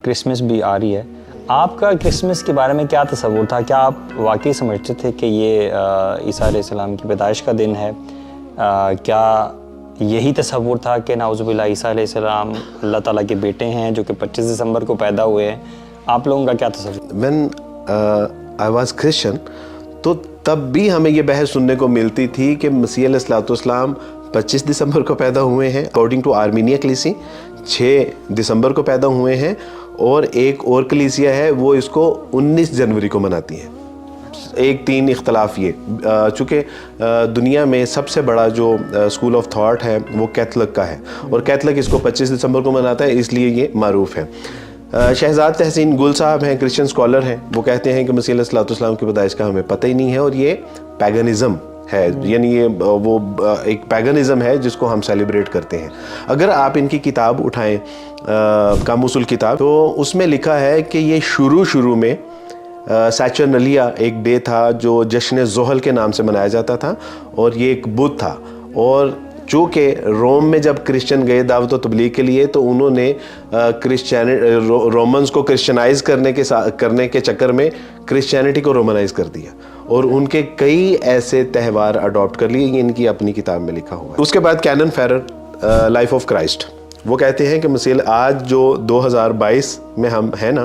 Christmas بھی آ رہی ہے، آپ کا کرسمس کے بارے میں کیا تصور تھا؟ کیا آپ واقعی سمجھتے تھے کہ یہ عیسیٰ علیہ السلام کی پیدائش کا دن ہے؟ کیا یہی تصور تھا کہ نعوذ باللہ عیسیٰ علیہ السلام اللہ تعالیٰ کے بیٹے ہیں جو کہ 25 دسمبر کو پیدا ہوئے ہیں؟ آپ لوگوں کا کیا تصور؟ When I was Christian تو تب بھی ہمیں یہ بحث سننے کو ملتی تھی کہ مسیح علیہ السلام 25 دسمبر کو پیدا ہوئے ہیں، اکارڈنگ ٹو آرمینیا کلیسی 6 دسمبر کو پیدا ہوئے ہیں، اور ایک اور کلیسیا ہے وہ اس کو 19 جنوری کو مناتی ہے۔ ایک 3 اختلاف یہ، چونکہ دنیا میں سب سے بڑا جو اسکول آف تھاٹ ہے وہ کیتھولک کا ہے، اور کیتھولک اس کو 25 دسمبر کو مناتا ہے، اس لیے یہ معروف ہے۔ شہزاد تحسین گل صاحب ہیں، کرسچن اسکالر ہیں، وہ کہتے ہیں کہ مسیح علیہ السلام کی پیدائش کا ہمیں پتہ ہی نہیں ہے، اور یہ پیگنزم ہے، یعنی یہ وہ ایک پیگنزم ہے جس کو ہم سیلیبریٹ کرتے ہیں۔ اگر آپ ان کی کتاب اٹھائیں قاموس الکتاب، تو اس میں لکھا ہے کہ یہ شروع میں سیچرنلیا ایک ڈے تھا جو جشن زحل کے نام سے منایا جاتا تھا، اور یہ ایک بدھ تھا، اور چونکہ روم میں جب کرسچن گئے دعوت و تبلیغ کے لیے تو انہوں نے رومنز کو کرسچنائز کرنے کے چکر میں کرسچینٹی کو رومنائز کر دیا، اور ان کے کئی ایسے تہوار اڈاپٹ کر لیے، یہ ان کی اپنی کتاب میں لکھا ہوا ہے۔ اس کے بعد کینن فیرر لائف آف کرائسٹ، وہ کہتے ہیں کہ مسیح آج جو 2022 میں ہم ہیں نا،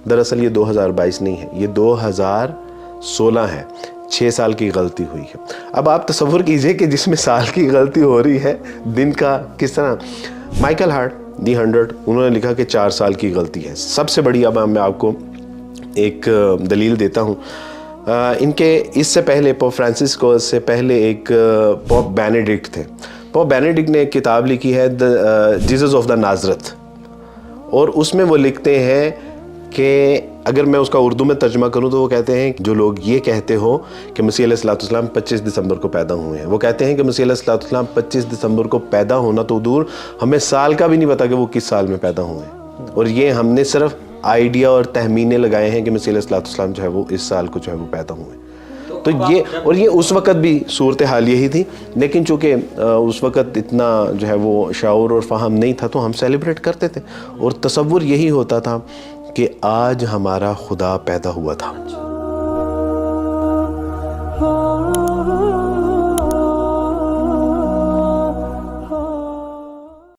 دراصل یہ 2022 نہیں ہے، یہ 2016 ہے، 6 سال کی غلطی ہوئی ہے۔ اب آپ تصور کیجئے کہ جس میں سال کی غلطی ہو رہی ہے، دن کا کس طرح۔ مائیکل ہارٹ دی 100 انہوں نے لکھا کہ 4 سال کی غلطی ہے۔ سب سے بڑی، اب میں آپ کو ایک دلیل دیتا ہوں، ان کے اس سے پہلے پوپ فرانسس کو سے پہلے ایک پوپ بینیڈکٹ تھے۔ پوپ بینیڈکٹ نے ایک کتاب لکھی ہے جیزس آف دا نازرت، اور اس میں وہ لکھتے ہیں کہ اگر میں اس کا اردو میں ترجمہ کروں تو وہ کہتے ہیں جو لوگ یہ کہتے ہو کہ مسیح علیہ السلام 25 دسمبر کو پیدا ہوئے ہیں، وہ کہتے ہیں کہ مسیح علیہ السلام 25 دسمبر کو پیدا ہونا تو دور، ہمیں سال کا بھی نہیں پتا کہ وہ کس سال میں پیدا ہوئے ہیں، اور یہ ہم نے صرف آئیڈیا اور تخمینے لگائے ہیں کہ مسیح علیہ السلام جو ہے وہ اس سال کو جو ہے وہ پیدا ہوئے ہیں۔ تو یہ اس وقت بھی صورتحال یہی تھی، لیکن چونکہ اس وقت اتنا جو ہے وہ شعور اور فہم نہیں تھا تو ہم سیلیبریٹ کرتے تھے، اور تصور یہی ہوتا تھا کہ آج ہمارا خدا پیدا ہوا تھا۔